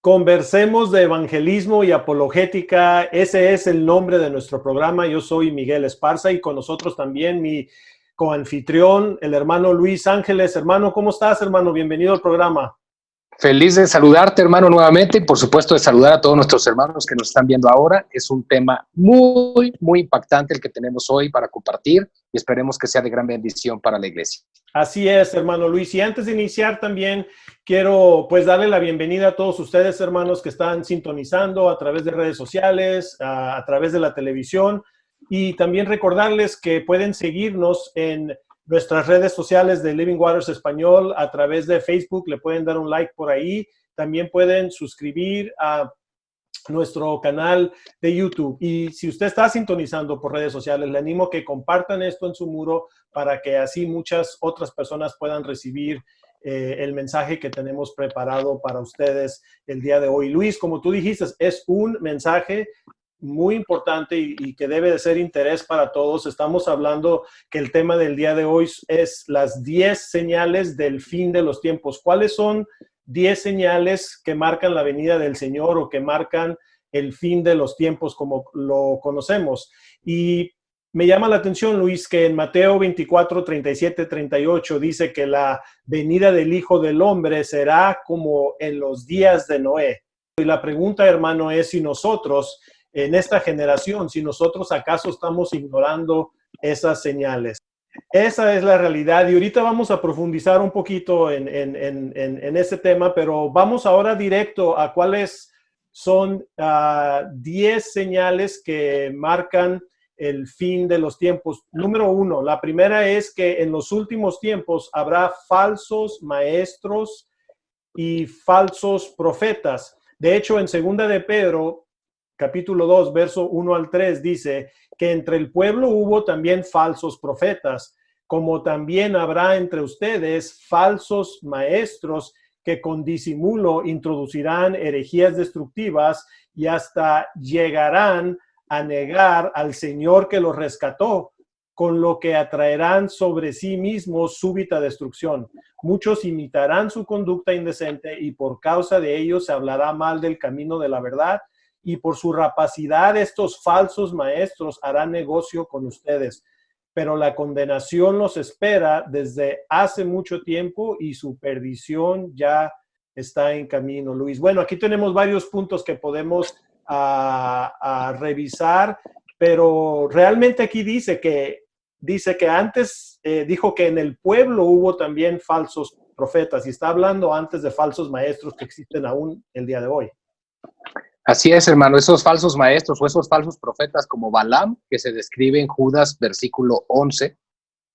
Conversemos de evangelismo y apologética. Ese es el nombre de nuestro programa. Yo soy Miguel Esparza y con nosotros también mi coanfitrión, el hermano Luis Ángeles. Hermano, ¿cómo estás, hermano? Bienvenido al programa. Feliz de saludarte, hermano, nuevamente, y por supuesto de saludar a todos nuestros hermanos que nos están viendo ahora. Es un tema muy impactante el que tenemos hoy para compartir y esperemos que sea de gran bendición para la iglesia. Así es, hermano Luis. Y antes de iniciar también quiero pues darle la bienvenida a todos ustedes, hermanos, que están sintonizando a través de redes sociales, a través de la televisión, y también recordarles que pueden seguirnos en nuestras redes sociales de Living Waters Español a través de Facebook. Le pueden dar un like por ahí. También pueden suscribir a nuestro canal de YouTube. Y si usted está sintonizando por redes sociales, le animo a que compartan esto en su muro para que así muchas otras personas puedan recibir el mensaje que tenemos preparado para ustedes el día de hoy. Luis, como tú dijiste, es un mensaje muy importante y que debe de ser interés para todos. Estamos hablando que el tema del día de hoy es las 10 señales del fin de los tiempos. ¿Cuáles son 10 señales que marcan la venida del Señor o que marcan el fin de los tiempos como lo conocemos? Y me llama la atención, Luis, que en Mateo 24, 37, 38 dice que la venida del Hijo del Hombre será como en los días de Noé. Y la pregunta, hermano, es si nosotros, en esta generación, si nosotros acaso estamos ignorando esas señales. Esa es la realidad y ahorita vamos a profundizar un poquito en ese tema, pero vamos ahora directo a cuáles son 10 señales que marcan el fin de los tiempos. Número 1, la primera es que en los últimos tiempos habrá falsos maestros y falsos profetas. De hecho, en 2 de Pedro, capítulo 2, verso 1 al 3, dice que entre el pueblo hubo también falsos profetas, como también habrá entre ustedes falsos maestros que con disimulo introducirán herejías destructivas y hasta llegarán a negar al Señor que los rescató, con lo que atraerán sobre sí mismos súbita destrucción. Muchos imitarán su conducta indecente y por causa de ellos se hablará mal del camino de la verdad, y por su rapacidad estos falsos maestros harán negocio con ustedes. Pero la condenación los espera desde hace mucho tiempo y su perdición ya está en camino, Luis. Bueno, aquí tenemos varios puntos que podemos revisar, pero realmente aquí dice que antes dijo que en el pueblo hubo también falsos profetas y está hablando antes de falsos maestros que existen aún el día de hoy. Así es, hermano, esos falsos maestros o esos falsos profetas como Balaam, que se describe en Judas, versículo 11,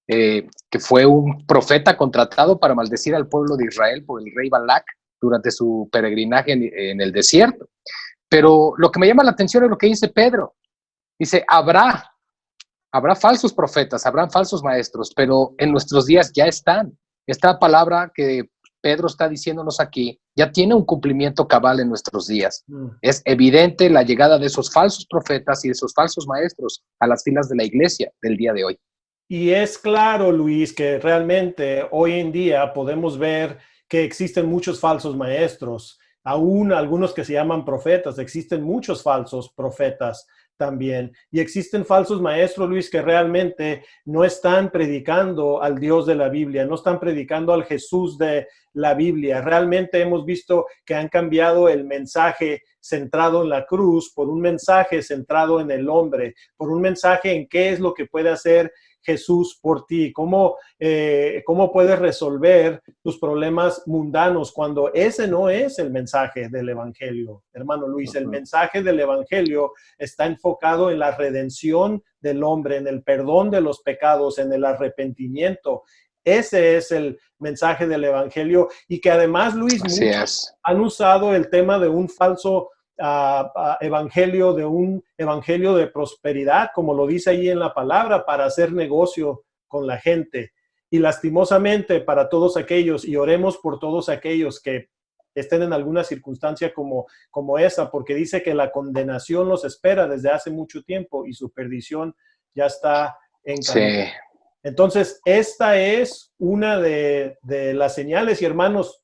que fue un profeta contratado para maldecir al pueblo de Israel por el rey Balac durante su peregrinaje en el desierto. Pero lo que me llama la atención es lo que dice Pedro. Dice, habrá falsos profetas, habrán falsos maestros, pero en nuestros días ya están. Esta palabra que Pedro está diciéndonos aquí ya tiene un cumplimiento cabal en nuestros días. Es evidente la llegada de esos falsos profetas y de esos falsos maestros a las filas de la iglesia del día de hoy. Y es claro, Luis, que realmente hoy en día podemos ver que existen muchos falsos maestros, aún algunos que se llaman profetas, existen muchos falsos profetas también. Y existen falsos maestros, Luis, que realmente no están predicando al Dios de la Biblia, no están predicando al Jesús de la Biblia. Realmente hemos visto que han cambiado el mensaje centrado en la cruz por un mensaje centrado en el hombre, por un mensaje en qué es lo que puede hacer Jesús por ti, cómo puedes resolver tus problemas mundanos cuando ese no es el mensaje del Evangelio. Hermano Luis, el mensaje del Evangelio está enfocado en la redención del hombre, en el perdón de los pecados, en el arrepentimiento. Ese es el mensaje del Evangelio y que además, Luis, muchos han usado el tema de un falso evangelio, de un evangelio de prosperidad, como lo dice ahí en la palabra, para hacer negocio con la gente. Y lastimosamente para todos aquellos, y oremos por todos aquellos que estén en alguna circunstancia como esa, porque dice que la condenación los espera desde hace mucho tiempo y su perdición ya está en camino. Sí. Entonces, esta es una de las señales, y hermanos,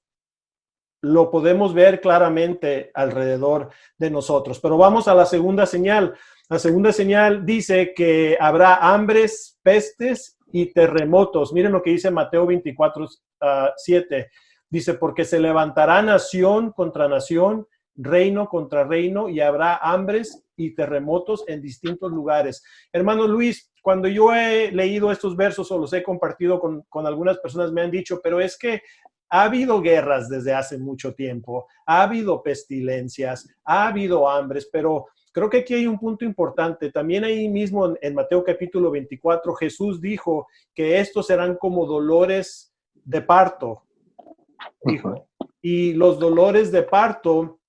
lo podemos ver claramente alrededor de nosotros. Pero vamos a la segunda señal. La segunda señal dice que habrá hambres, pestes y terremotos. Miren lo que dice Mateo 24, 7. Dice, porque se levantará nación contra nación, reino contra reino, y habrá hambres y terremotos en distintos lugares. Hermano Luis, cuando yo he leído estos versos o los he compartido con algunas personas, me han dicho, pero es que ha habido guerras desde hace mucho tiempo, ha habido pestilencias, ha habido hambres, pero creo que aquí hay un punto importante. También ahí mismo en Mateo capítulo 24, Jesús dijo que estos serán como dolores de parto, dijo. Y los dolores de parto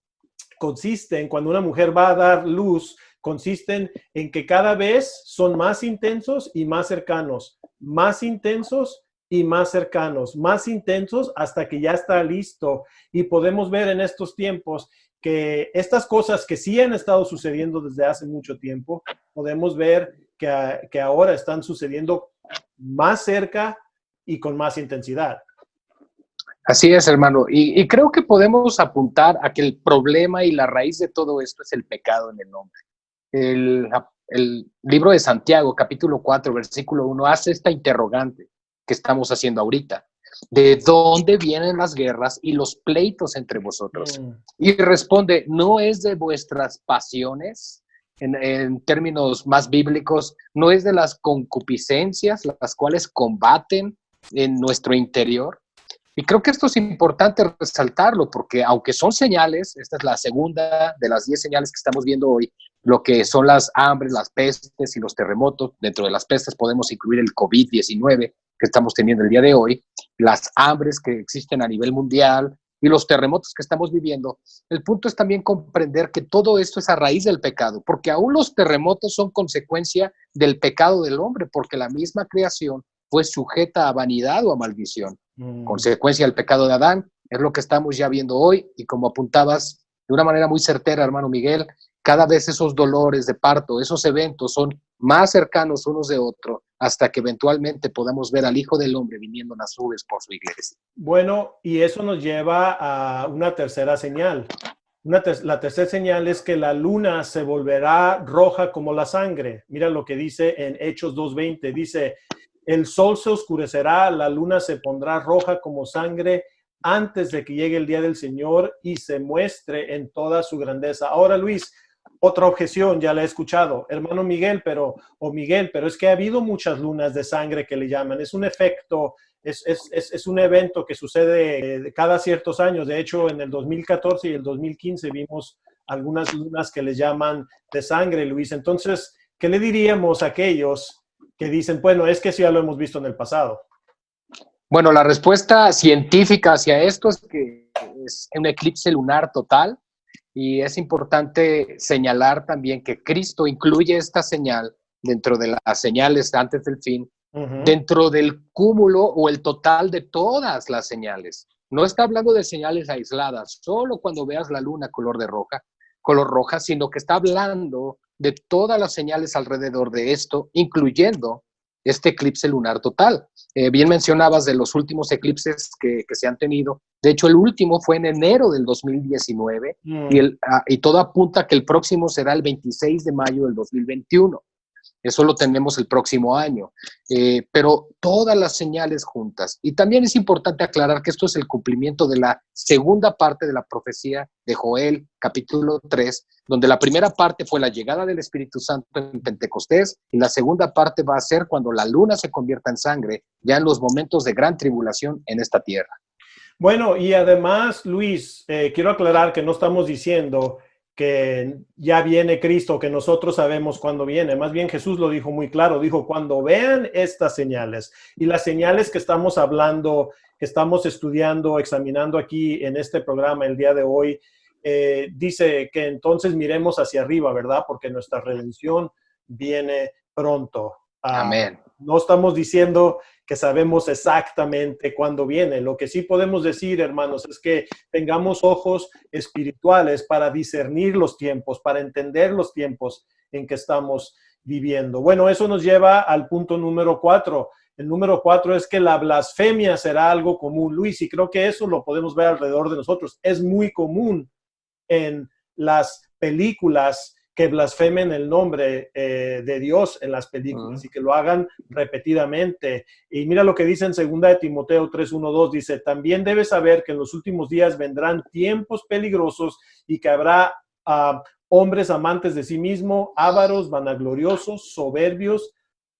consisten, cuando una mujer va a dar luz, consisten en que cada vez son más intensos y más cercanos, más intensos y más cercanos, más intensos hasta que ya está listo. Y podemos ver en estos tiempos que estas cosas que sí han estado sucediendo desde hace mucho tiempo, podemos ver que ahora están sucediendo más cerca y con más intensidad. Así es, hermano. Y creo que podemos apuntar a que el problema y la raíz de todo esto es el pecado en el hombre. El libro de Santiago, capítulo 4, versículo 1, hace esta interrogante que estamos haciendo ahorita. ¿De dónde vienen las guerras y los pleitos entre vosotros? Y responde, ¿no es de vuestras pasiones? En términos más bíblicos, ¿no es de las concupiscencias las cuales combaten en nuestro interior? Y creo que esto es importante resaltarlo porque aunque son señales, esta es la segunda de las 10 señales que estamos viendo hoy, lo que son las hambres, las pestes y los terremotos. Dentro de las pestes podemos incluir el COVID-19 que estamos teniendo el día de hoy, las hambres que existen a nivel mundial y los terremotos que estamos viviendo. El punto es también comprender que todo esto es a raíz del pecado, porque aún los terremotos son consecuencia del pecado del hombre, porque la misma creación fue sujeta a vanidad o a maldición. Consecuencia del pecado de Adán, es lo que estamos ya viendo hoy, y como apuntabas de una manera muy certera, hermano Miguel, cada vez esos dolores de parto, esos eventos son más cercanos unos de otros, hasta que eventualmente podamos ver al Hijo del Hombre viniendo en las nubes por su iglesia. Bueno, y eso nos lleva a una tercera señal. La tercera señal es que la luna se volverá roja como la sangre. Mira lo que dice en Hechos 2:20, dice, el sol se oscurecerá, la luna se pondrá roja como sangre antes de que llegue el día del Señor y se muestre en toda su grandeza. Ahora, Luis, otra objeción, ya la he escuchado, hermano Miguel, pero es que ha habido muchas lunas de sangre que le llaman. Es un efecto, es un evento que sucede cada ciertos años. De hecho, en el 2014 y el 2015 vimos algunas lunas que les llaman de sangre, Luis. Entonces, ¿qué le diríamos a aquellos que dicen, bueno, es que eso ya lo hemos visto en el pasado? Bueno, la respuesta científica hacia esto es que es un eclipse lunar total, y es importante señalar también que Cristo incluye esta señal dentro de las señales antes del fin, dentro del cúmulo o el total de todas las señales. No está hablando de señales aisladas, solo cuando veas la luna color roja, sino que está hablando de todas las señales alrededor de esto, incluyendo este eclipse lunar total. Bien mencionabas de los últimos eclipses que se han tenido. De hecho, el último fue en enero del 2019 y todo apunta a que el próximo será el 26 de mayo del 2021. Eso lo tenemos el próximo año. Pero todas las señales juntas. Y también es importante aclarar que esto es el cumplimiento de la segunda parte de la profecía de Joel, capítulo 3, donde la primera parte fue la llegada del Espíritu Santo en Pentecostés, y la segunda parte va a ser cuando la luna se convierta en sangre, ya en los momentos de gran tribulación en esta tierra. Bueno, y además, Luis, quiero aclarar que no estamos diciendo que ya viene Cristo, que nosotros sabemos cuándo viene. Más bien Jesús lo dijo muy claro, dijo, cuando vean estas señales, y las señales que estamos hablando, que estamos estudiando, examinando aquí en este programa el día de hoy, dice que entonces miremos hacia arriba, ¿verdad? Porque nuestra redención viene pronto. Amén. No estamos diciendo que sabemos exactamente cuándo viene. Lo que sí podemos decir, hermanos, es que tengamos ojos espirituales para discernir los tiempos, para entender los tiempos en que estamos viviendo. Bueno, eso nos lleva al punto número 4. El número 4 es que la blasfemia será algo común, Luis, y creo que eso lo podemos ver alrededor de nosotros. Es muy común en las películas que blasfemen el nombre de Dios en las películas y que lo hagan repetidamente. Y mira lo que dice en 2 de Timoteo 3:1-2, dice, también debes saber que en los últimos días vendrán tiempos peligrosos y que habrá hombres amantes de sí mismos, ávaros, vanagloriosos, soberbios,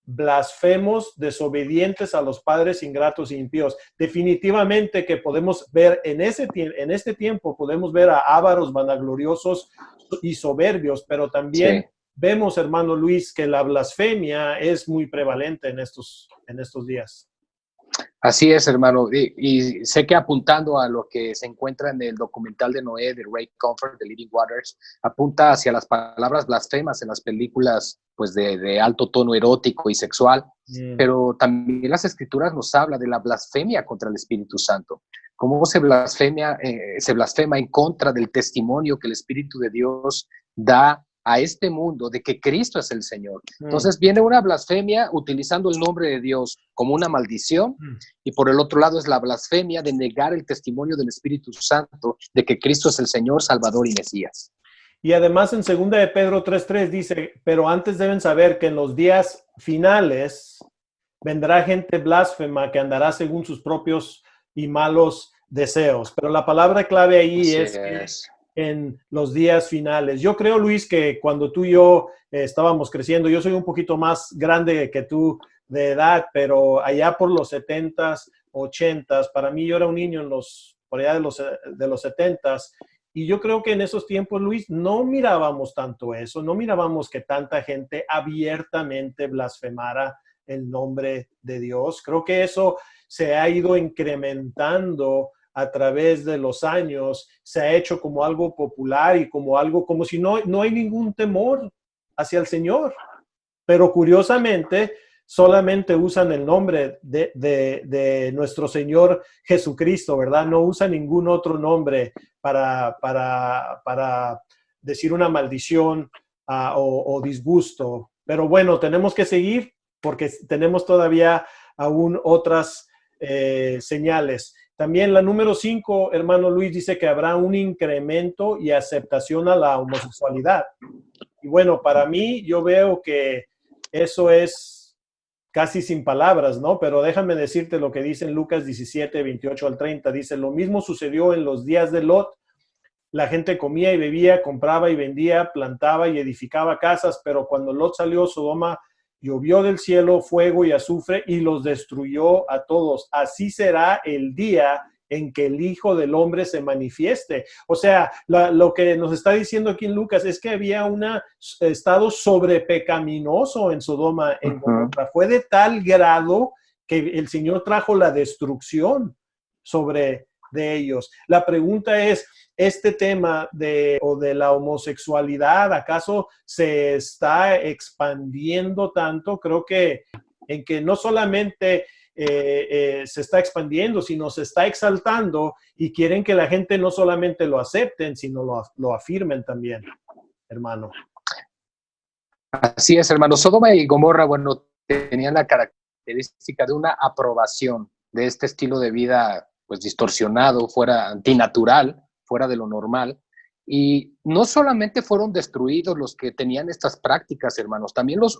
blasfemos, desobedientes a los padres, ingratos e impíos. Definitivamente que podemos ver en este tiempo, podemos ver a ávaros, vanagloriosos y soberbios, pero también vemos, hermano Luis, que la blasfemia es muy prevalente en estos días. Así es, hermano. Y sé que apuntando a lo que se encuentra en el documental de Noé, de Ray Comfort, de Living Waters, apunta hacia las palabras blasfemas en las películas pues de alto tono erótico y sexual, pero también las escrituras nos habla de la blasfemia contra el Espíritu Santo. Cómo se blasfema en contra del testimonio que el Espíritu de Dios da a este mundo de que Cristo es el Señor. Entonces viene una blasfemia utilizando el nombre de Dios como una maldición y por el otro lado es la blasfemia de negar el testimonio del Espíritu Santo de que Cristo es el Señor, Salvador y Mesías. Y además en 2 de Pedro 3:3 dice, pero antes deben saber que en los días finales vendrá gente blasfema que andará según sus propios y malos deseos. Pero la palabra clave ahí es que en los días finales. Yo creo, Luis, que cuando tú y yo estábamos creciendo, yo soy un poquito más grande que tú de edad, pero allá por los 70s, 80s, para mí yo era un niño por allá de los 70s, y yo creo que en esos tiempos, Luis, no mirábamos tanto eso, no mirábamos que tanta gente abiertamente blasfemara el nombre de Dios. Creo que eso se ha ido incrementando a través de los años, se ha hecho como algo popular y como algo, como si no hay ningún temor hacia el Señor. Pero curiosamente, solamente usan el nombre de nuestro Señor Jesucristo, ¿verdad? No usan ningún otro nombre para decir una maldición o disgusto. Pero bueno, tenemos que seguir porque tenemos todavía aún otras señales. También la número 5, hermano Luis, dice que habrá un incremento y aceptación a la homosexualidad. Y bueno, para mí yo veo que eso es casi sin palabras, ¿no? Pero déjame decirte lo que dice en Lucas 17:28-30. Dice, lo mismo sucedió en los días de Lot. La gente comía y bebía, compraba y vendía, plantaba y edificaba casas, pero cuando Lot salió, Sodoma llovió del cielo fuego y azufre y los destruyó a todos. Así será el día en que el Hijo del Hombre se manifieste. O sea, lo que nos está diciendo aquí en Lucas es que había un estado sobrepecaminoso en Sodoma, en Gomorra. Fue de tal grado que el Señor trajo la destrucción sobre de ellos. La pregunta es, este tema de la homosexualidad, ¿acaso se está expandiendo tanto? Creo que en que no solamente se está expandiendo, sino se está exaltando y quieren que la gente no solamente lo acepten, sino lo afirmen también, hermano. Así es, hermano. Sodoma y Gomorra, bueno, tenían la característica de una aprobación de este estilo de vida, pues distorsionado, fuera antinatural, fuera de lo normal. Y no solamente fueron destruidos los que tenían estas prácticas, hermanos, también los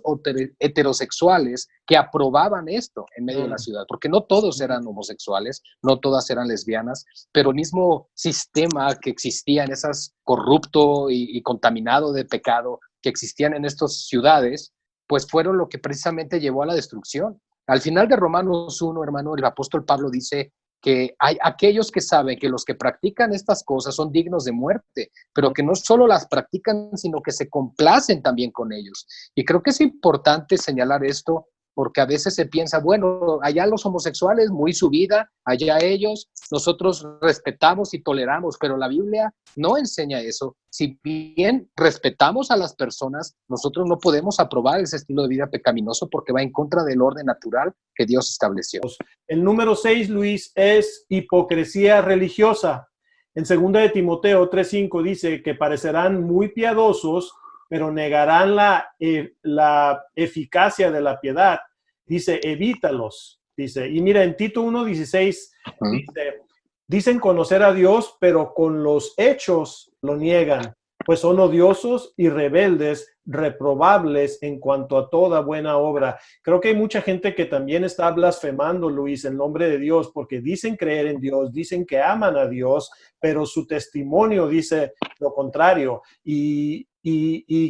heterosexuales que aprobaban esto en medio de la ciudad, porque no todos eran homosexuales, no todas eran lesbianas, pero el mismo sistema que existía en esas corrupto y contaminado de pecado que existían en estas ciudades, pues fueron lo que precisamente llevó a la destrucción. Al final de Romanos 1, hermano, el apóstol Pablo dice que hay aquellos que saben que los que practican estas cosas son dignos de muerte, pero que no solo las practican, sino que se complacen también con ellos. Y creo que es importante señalar esto porque a veces se piensa, bueno, allá los homosexuales, muy su vida, allá ellos, nosotros respetamos y toleramos, pero la Biblia no enseña eso. Si bien respetamos a las personas, nosotros no podemos aprobar ese estilo de vida pecaminoso porque va en contra del orden natural que Dios estableció. El número 6, Luis, es hipocresía religiosa. En 2 de Timoteo 3:5 dice que parecerán muy piadosos, pero negarán la eficacia de la piedad. Dice, evítalos. Dice, y mira, en Tito 1:16 dice, dicen conocer a Dios, pero con los hechos lo niegan, pues son odiosos y rebeldes, reprobables en cuanto a toda buena obra. Creo que hay mucha gente que también está blasfemando, Luis, el nombre de Dios, porque dicen creer en Dios, dicen que aman a Dios, pero su testimonio dice lo contrario. Y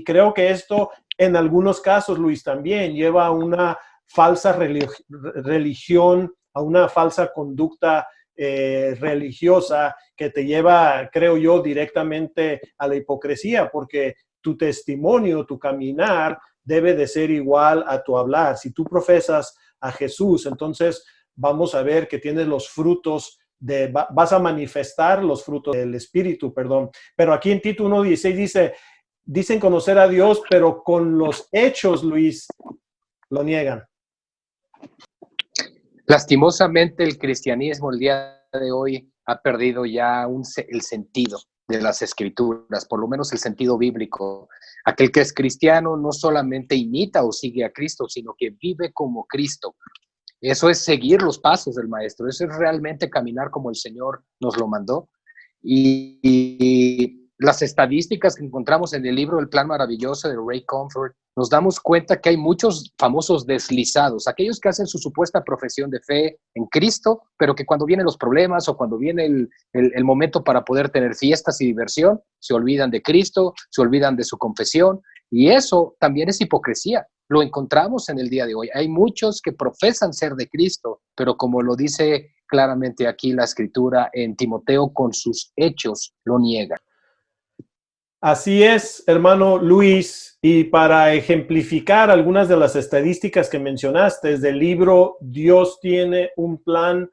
creo que esto, en algunos casos, Luis, también lleva a una falsa religión, a una falsa conducta religiosa que te lleva, creo yo, directamente a la hipocresía, porque tu testimonio, tu caminar debe de ser igual a tu hablar. Si tú profesas a Jesús, entonces vamos a ver que tienes los frutos vas a manifestar los frutos del Espíritu, perdón. Pero aquí en Tito 1:16 dice, dicen conocer a Dios, pero con los hechos, Luis, lo niegan. Lastimosamente, el cristianismo el día de hoy ha perdido ya el sentido de las escrituras, por lo menos el sentido bíblico. Aquel que es cristiano no solamente imita o sigue a Cristo, sino que vive como Cristo. Eso es seguir los pasos del Maestro, eso es realmente caminar como el Señor nos lo mandó. Y las estadísticas que encontramos en el libro El Plan Maravilloso de Ray Comfort, nos damos cuenta que hay muchos famosos deslizados, aquellos que hacen su supuesta profesión de fe en Cristo, pero que cuando vienen los problemas o cuando viene el momento para poder tener fiestas y diversión, se olvidan de Cristo, se olvidan de su confesión, y eso también es hipocresía. Lo encontramos en el día de hoy. Hay muchos que profesan ser de Cristo, pero como lo dice claramente aquí la Escritura en Timoteo, con sus hechos lo niegan. Así es, hermano Luis, y para ejemplificar algunas de las estadísticas que mencionaste desde el libro Dios tiene un plan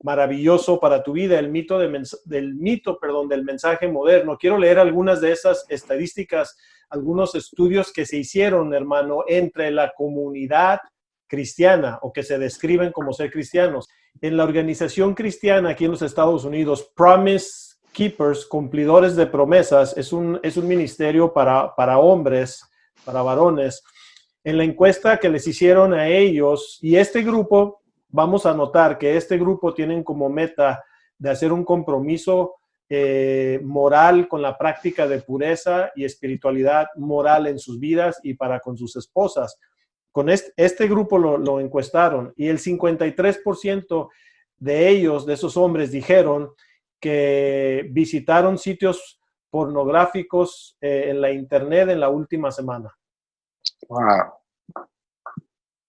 maravilloso para tu vida, el mito del mensaje moderno. Quiero leer algunas de esas estadísticas, algunos estudios que se hicieron, hermano, entre la comunidad cristiana o que se describen como ser cristianos. En la organización cristiana aquí en los Estados Unidos, Promise Keepers, cumplidores de promesas, es un ministerio para hombres, para varones. En la encuesta que les hicieron a ellos, y este grupo, vamos a notar que este grupo tienen como meta de hacer un compromiso moral con la práctica de pureza y espiritualidad moral en sus vidas y para con sus esposas. Con este grupo lo encuestaron y el 53% de ellos, de esos hombres, dijeron que visitaron sitios pornográficos en la internet en la última semana. Wow.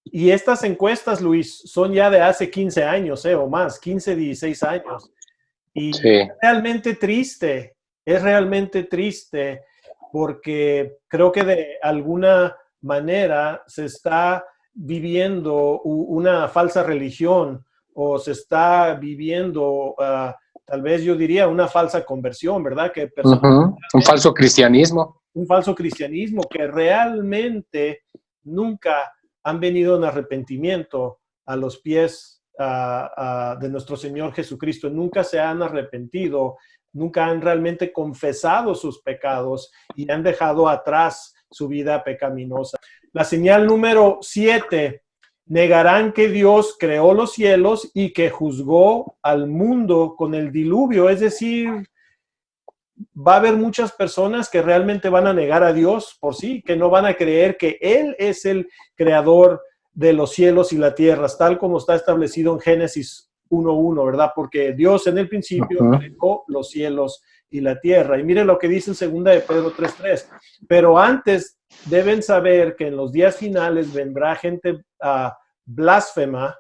Y estas encuestas, Luis, son ya de hace 15 años o más, 15, 16 años. Y sí, es realmente triste porque creo que de alguna manera se está viviendo una falsa religión o se está viviendo, tal vez yo diría, una falsa conversión, ¿verdad? Que un falso cristianismo. Un falso cristianismo que realmente nunca han venido en arrepentimiento a los pies de nuestro Señor Jesucristo. Nunca se han arrepentido, nunca han realmente confesado sus pecados y han dejado atrás su vida pecaminosa. La señal número 7, negarán que Dios creó los cielos y que juzgó al mundo con el diluvio. Es decir, va a haber muchas personas que realmente van a negar a Dios por sí, que no van a creer que Él es el creador de los cielos y la tierra, tal como está establecido en Génesis 1:1, ¿verdad? Porque Dios en el principio creó los cielos y la tierra. Y miren lo que dice en 2 de Pedro 3:3. Pero antes deben saber que en los días finales vendrá gente blasfema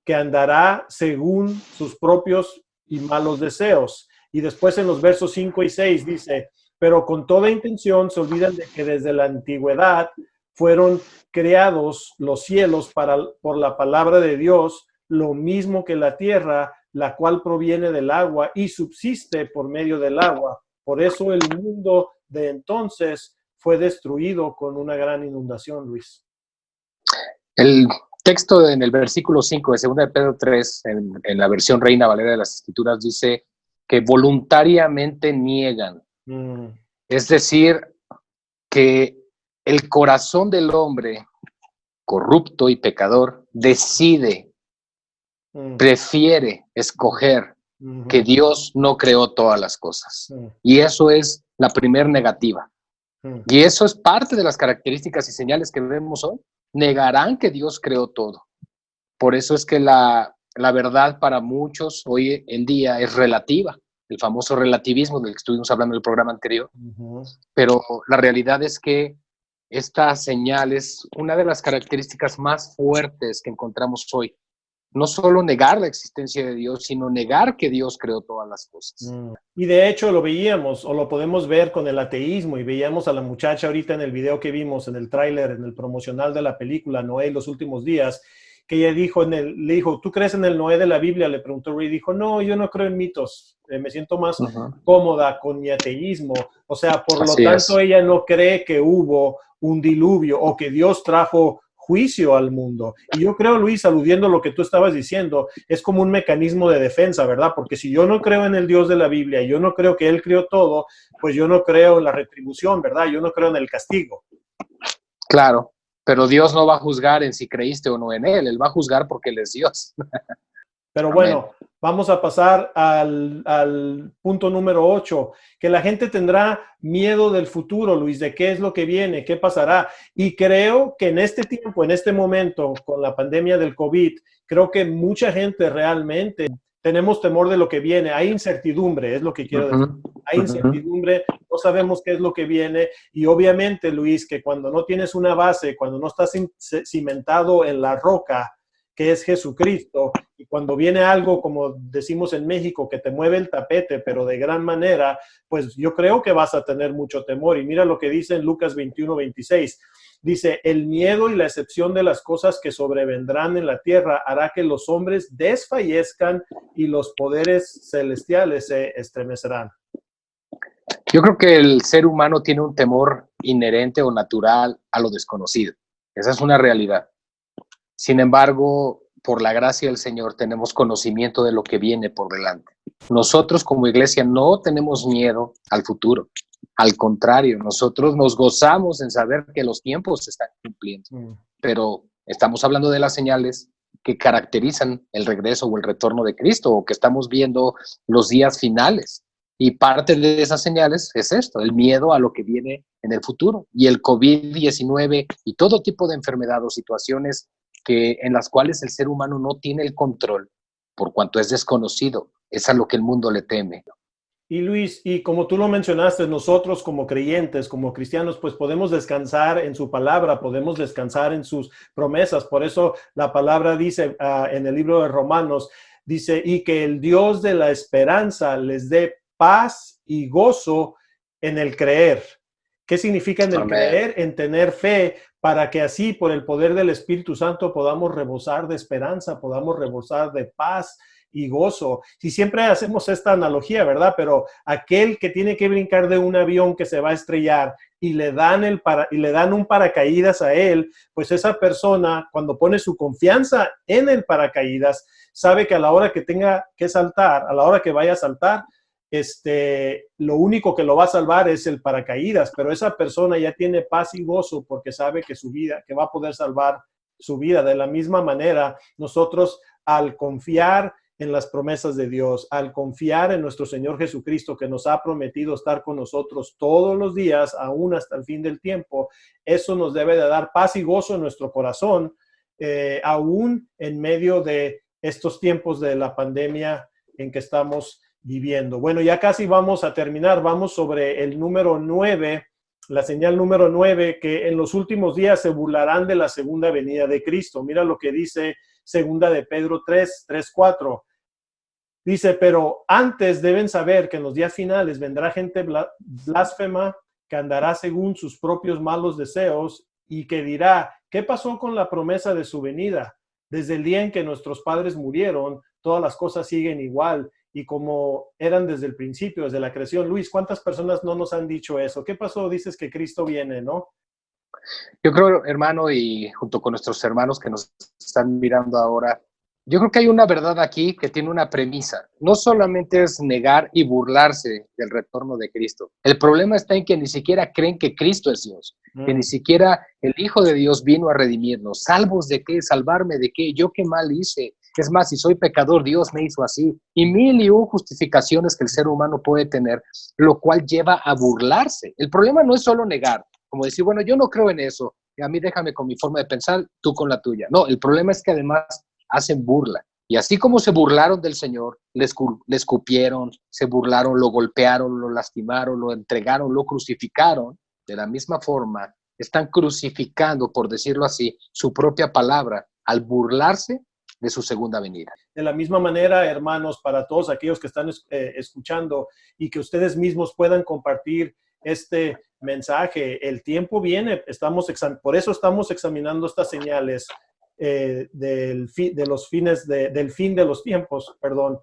que andará según sus propios y malos deseos. Y después en los versos 5 y 6 dice, pero con toda intención se olvidan de que desde la antigüedad fueron creados los cielos por la palabra de Dios, lo mismo que la tierra, la cual proviene del agua y subsiste por medio del agua. Por eso el mundo de entonces fue destruido con una gran inundación, Luis. El texto en el versículo 5 de 2 de Pedro 3, en la versión Reina Valera de las Escrituras, dice que voluntariamente niegan. Es decir, que el corazón del hombre corrupto y pecador decide, prefiere escoger que Dios no creó todas las cosas. Y eso es la primer negativa. Y eso es parte de las características y señales que vemos hoy. Negarán que Dios creó todo. Por eso es que la verdad para muchos hoy en día es relativa. El famoso relativismo del que estuvimos hablando en el programa anterior. Pero la realidad es que esta señal es una de las características más fuertes que encontramos hoy. No solo negar la existencia de Dios, sino negar que Dios creó todas las cosas. Y de hecho lo veíamos, o lo podemos ver con el ateísmo, y veíamos a la muchacha ahorita en el video que vimos, en el tráiler, en el promocional de la película Noé y los últimos días, que ella dijo, le dijo, ¿tú crees en el Noé de la Biblia? Le preguntó Ray, dijo, no, yo no creo en mitos, me siento más cómoda con mi ateísmo. O sea, por lo tanto, ella no cree que hubo un diluvio o que Dios trajo juicio al mundo. Y yo creo, Luis, aludiendo a lo que tú estabas diciendo, es como un mecanismo de defensa, ¿verdad? Porque si yo no creo en el Dios de la Biblia y yo no creo que Él creó todo, pues yo no creo en la retribución, ¿verdad? Yo no creo en el castigo. Claro, pero Dios no va a juzgar en si creíste o no en Él, Él va a juzgar porque Él es Dios. Pero bueno, vamos a pasar al punto número 8, que la gente tendrá miedo del futuro, Luis, de qué es lo que viene, qué pasará. Y creo que en este tiempo, en este momento, con la pandemia del COVID, creo que mucha gente realmente tenemos temor de lo que viene. Hay incertidumbre, es lo que quiero decir. Hay incertidumbre, no sabemos qué es lo que viene. Y obviamente, Luis, que cuando no tienes una base, cuando no estás cimentado en la roca, que es Jesucristo, y cuando viene algo, como decimos en México, que te mueve el tapete, pero de gran manera, pues yo creo que vas a tener mucho temor. Y mira lo que dice en Lucas 21:26. Dice, el miedo y la excepción de las cosas que sobrevendrán en la tierra hará que los hombres desfallezcan y los poderes celestiales se estremecerán. Yo creo que el ser humano tiene un temor inherente o natural a lo desconocido. Esa es una realidad. Sin embargo, por la gracia del Señor tenemos conocimiento de lo que viene por delante. Nosotros como iglesia no tenemos miedo al futuro. Al contrario, nosotros nos gozamos en saber que los tiempos se están cumpliendo. Pero estamos hablando de las señales que caracterizan el regreso o el retorno de Cristo, o que estamos viendo los días finales. Y parte de esas señales es esto, el miedo a lo que viene en el futuro. Y el COVID-19 y todo tipo de enfermedad o situaciones en las cuales el ser humano no tiene el control por cuanto es desconocido, es a lo que el mundo le teme. Y Luis, y como tú lo mencionaste, nosotros como creyentes, como cristianos, pues podemos descansar en su palabra, podemos descansar en sus promesas. Por eso la palabra dice en el libro de Romanos, dice, y que el Dios de la esperanza les dé paz y gozo en el creer. ¿Qué significa en el creer? En tener fe, para que así, por el poder del Espíritu Santo, podamos rebosar de esperanza, podamos rebosar de paz y gozo. Si siempre hacemos esta analogía, ¿verdad? Pero aquel que tiene que brincar de un avión que se va a estrellar y le dan un paracaídas a él, pues esa persona, cuando pone su confianza en el paracaídas, sabe que a la hora que tenga que saltar, a la hora que vaya a saltar, lo único que lo va a salvar es el paracaídas, pero esa persona ya tiene paz y gozo porque sabe que que va a poder salvar su vida. De la misma manera, nosotros al confiar en las promesas de Dios, al confiar en nuestro Señor Jesucristo, que nos ha prometido estar con nosotros todos los días, aún hasta el fin del tiempo, eso nos debe de dar paz y gozo en nuestro corazón, aún en medio de estos tiempos de la pandemia en que estamos viviendo. Bueno, ya casi vamos a terminar. Vamos sobre el número 9, la señal número 9, que en los últimos días se burlarán de la segunda venida de Cristo. Mira lo que dice segunda de Pedro 3:4. Dice, pero antes deben saber que en los días finales vendrá gente blasfema que andará según sus propios malos deseos y que dirá, ¿qué pasó con la promesa de su venida? Desde el día en que nuestros padres murieron, todas las cosas siguen igual y como eran desde el principio, desde la creación. Luis, ¿cuántas personas no nos han dicho eso? ¿Qué pasó? Dices que Cristo viene, ¿no? Yo creo, hermano, y junto con nuestros hermanos que nos están mirando ahora, yo creo que hay una verdad aquí que tiene una premisa. No solamente es negar y burlarse del retorno de Cristo. El problema está en que ni siquiera creen que Cristo es Dios, que ni siquiera el Hijo de Dios vino a redimirnos. ¿Salvos de qué? ¿Salvarme de qué? ¿Yo qué mal hice? Es más, si soy pecador, Dios me hizo así. Y mil y un justificaciones que el ser humano puede tener, lo cual lleva a burlarse. El problema no es solo negar, como decir, bueno, yo no creo en eso, y a mí déjame con mi forma de pensar, tú con la tuya. No, el problema es que además hacen burla. Y así como se burlaron del Señor, le escupieron, se burlaron, lo golpearon, lo lastimaron, lo entregaron, lo crucificaron, de la misma forma están crucificando, por decirlo así, su propia palabra al burlarse de su segunda venida. De la misma manera, hermanos, para todos aquellos que están escuchando y que ustedes mismos puedan compartir este mensaje, el tiempo viene, por eso estamos examinando estas señales del fin de los tiempos, perdón.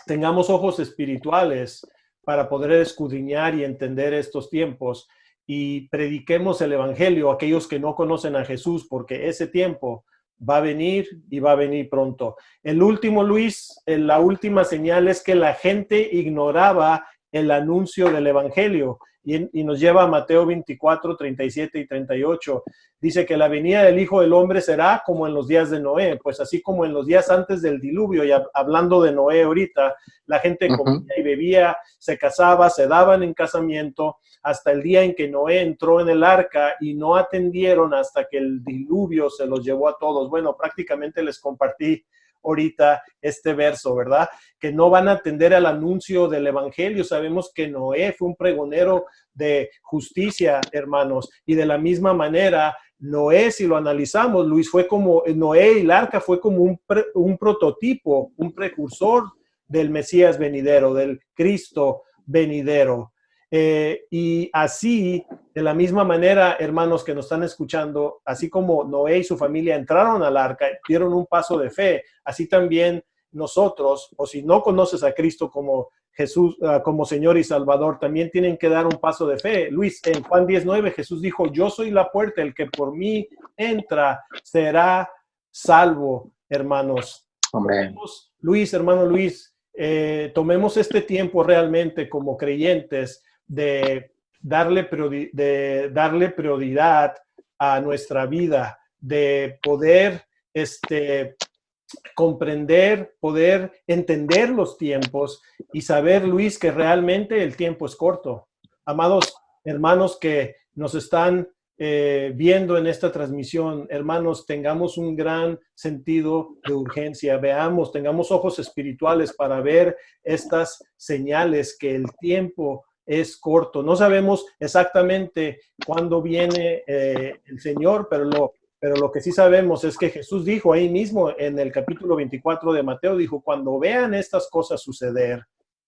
Tengamos ojos espirituales para poder escudriñar y entender estos tiempos y prediquemos el evangelio a aquellos que no conocen a Jesús, porque ese tiempo va a venir y va a venir pronto. El último, Luis, la última señal es que la gente ignoraba el anuncio del evangelio y nos lleva a Mateo 24, 37 y 38. Dice que la venida del Hijo del Hombre será como en los días de Noé, pues así como en los días antes del diluvio, y hablando de Noé ahorita, la gente comía y bebía, se casaba, se daban en casamiento, hasta el día en que Noé entró en el arca y no atendieron hasta que el diluvio se los llevó a todos. Bueno, prácticamente les compartí ahorita este verso, ¿verdad? Que no van a atender al anuncio del evangelio. Sabemos que Noé fue un pregonero de justicia, hermanos, y de la misma manera, Noé, si lo analizamos, Luis, Noé y el arca fue como un prototipo, un precursor del Mesías venidero, del Cristo venidero. Y así, de la misma manera, hermanos que nos están escuchando, así como Noé y su familia entraron al arca, dieron un paso de fe, así también nosotros, o si no conoces a Cristo como Jesús, como Señor y Salvador, también tienen que dar un paso de fe. Luis, en Juan 19, Jesús dijo, yo soy la puerta, el que por mí entra será salvo, hermanos. Amén. Luis, hermano Luis, tomemos este tiempo realmente como creyentes de darle prioridad a nuestra vida, de poder comprender, poder entender los tiempos y saber, Luis, que realmente el tiempo es corto. Amados hermanos que nos están viendo en esta transmisión, hermanos, tengamos un gran sentido de urgencia, tengamos ojos espirituales para ver estas señales que el tiempo es corto. No sabemos exactamente cuándo viene el Señor, pero lo que sí sabemos es que Jesús dijo ahí mismo en el capítulo 24 de Mateo, dijo, cuando vean estas cosas suceder,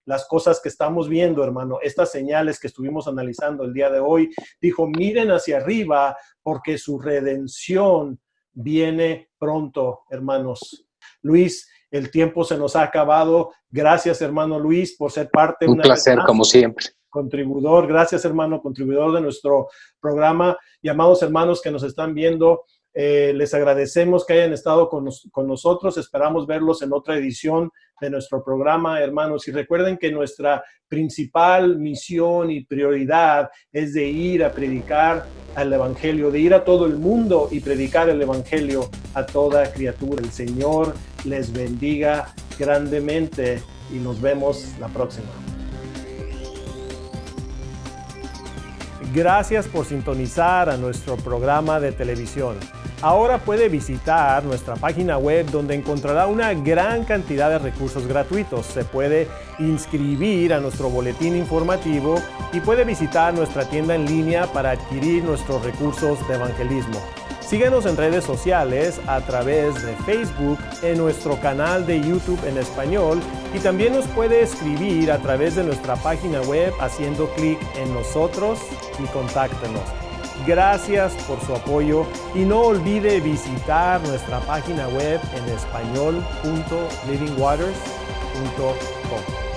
las cosas que estamos viendo, hermano, estas señales que estuvimos analizando el día de hoy, dijo, miren hacia arriba porque su redención viene pronto, hermanos. Luis, el tiempo se nos ha acabado. Gracias, hermano Luis, por ser parte. Un placer, como siempre. Contribuidor, gracias, hermano, contribuidor de nuestro programa. Y amados hermanos que nos están viendo, les agradecemos que hayan estado con nosotros. Esperamos verlos en otra edición de nuestro programa, hermanos. Y recuerden que nuestra principal misión y prioridad es de ir a predicar al Evangelio, de ir a todo el mundo y predicar el Evangelio a toda criatura. El Señor les bendiga grandemente y nos vemos la próxima. Gracias por sintonizar a nuestro programa de televisión. Ahora puede visitar nuestra página web donde encontrará una gran cantidad de recursos gratuitos. Se puede inscribir a nuestro boletín informativo y puede visitar nuestra tienda en línea para adquirir nuestros recursos de evangelismo. Síguenos en redes sociales a través de Facebook, en nuestro canal de YouTube en español y también nos puede escribir a través de nuestra página web haciendo clic en nosotros y contáctenos. Gracias por su apoyo y no olvide visitar nuestra página web en español.livingwaters.com.